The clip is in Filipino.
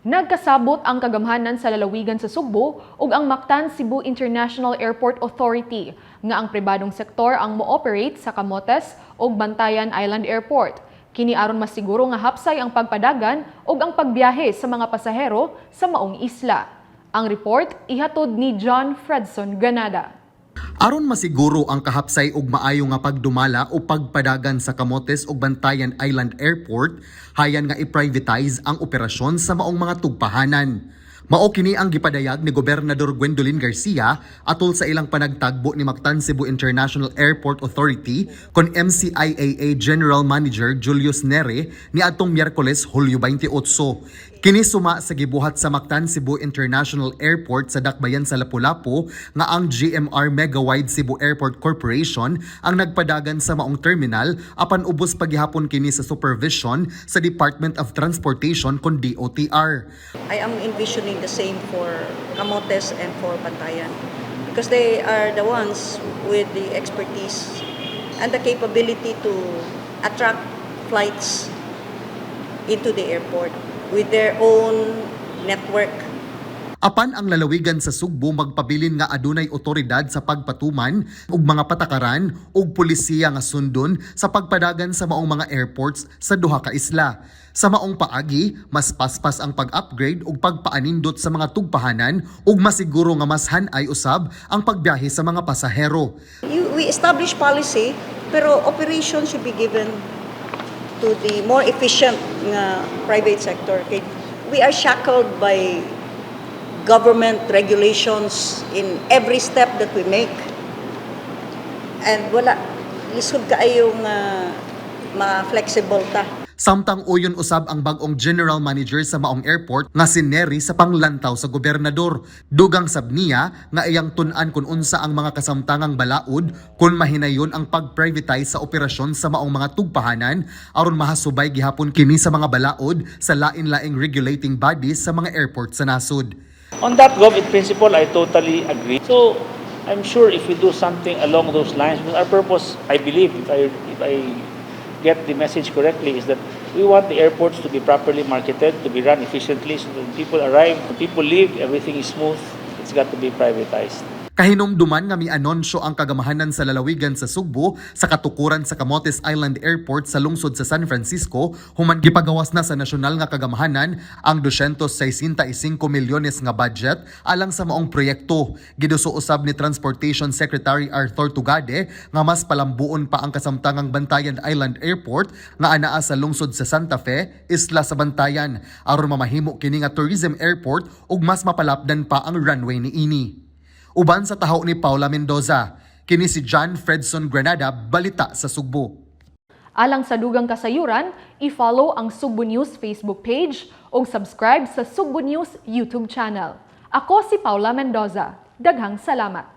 Nagkasabot ang kagamhanan sa lalawigan sa Sugbo ug ang Mactan Cebu International Airport Authority nga ang pribadong sektor ang mo-operate sa Camotes ug Bantayan Island Airport. Kini aron masiguro nga hapsay ang pagpadagan ug ang pagbiyahe sa mga pasahero sa maong isla. Ang report ihatod ni John Fredson Ganada. Aron masiguro ang kahapsay ug maayo nga pagdumala o pagpadagan sa Camotes ug Bantayan Island Airport, hayan nga i-privatize ang operasyon sa maong mga tugpahanan. Mao kini ang gipadayag ni Gobernador Gwendolyn Garcia atol sa ilang panagtagbo ni Mactan Cebu International Airport Authority kon MCIAA General Manager Julius Nere niadtong Miyerkules, Hulyo 28. Kini suma sa gibuhat sa Mactan Cebu International Airport sa Dakbayan sa Lapu-Lapu nga ang GMR Megawide Cebu Airport Corporation ang nagpadagan sa maong terminal apan ubos paghihapon kini sa supervision sa Department of Transportation kon DOTR. I am envisioning the same for Camotes and for Bantayan because they are the ones with the expertise and the capability to attract flights into the airport with their own network. Apan ang lalawigan sa Sugbo magpabilin nga adunay otoridad sa pagpatuman ug mga patakaran ug pulisiya nga sundon sa pagpadagan sa maong mga airports sa duha ka isla. Sa maong paagi, mas paspas ang pag-upgrade ug pagpaanindot sa mga tugpahanan ug masiguro nga mas hanay usab ang pagbiyahe sa mga pasahero. We establish policy pero operation should be given to the more efficient private sector. Okay? We are shackled by government regulations in every step that we make. And wala, lisod kaayong ma-flexible ta. Samtang uyon usab ang bag-ong general manager sa maong airport nga si Neri sa panglantaw sa gobernador. Dugang sab niya nga iyang tun-an kung unsa ang mga kasamtangang balaod kung mahinayon ang pag-privatize sa operasyon sa maong mga tugpahanan aron mahasubay gihapon kini sa mga balaod sa lain-laing regulating bodies sa mga airport sa nasud. On that in principle, I totally agree. So, I'm sure if we do something along those lines, our purpose, I believe, if I get the message correctly, is that we want the airports to be properly marketed, to be run efficiently, so when people arrive, when people leave, everything is smooth. It's got to be privatized. Kahinumduman nga mi-anunsyo ang kagamahanan sa lalawigan sa Sugbo sa katukuran sa Camotes Island Airport sa lungsod sa San Francisco human gipagawas na sa nasyonal nga kagamahanan ang 265 milyones nga budget alang sa maong proyekto. Giduso usab ni Transportation Secretary Arthur Tugade nga mas palambuon pa ang kasamtangang Bantayan Island Airport nga anaa sa lungsod sa Santa Fe, isla sa Bantayan aron mamahimo kini nga tourism airport ug mas mapalapdan pa ang runway niini. Uban sa tahaw ni Paula Mendoza, kini si John Fredson Granada, balita sa Sugbo. Alang sa dugang kasayuran, i-follow ang Sugbo News Facebook page o subscribe sa Sugbo News YouTube channel. Ako si Paula Mendoza. Daghang salamat.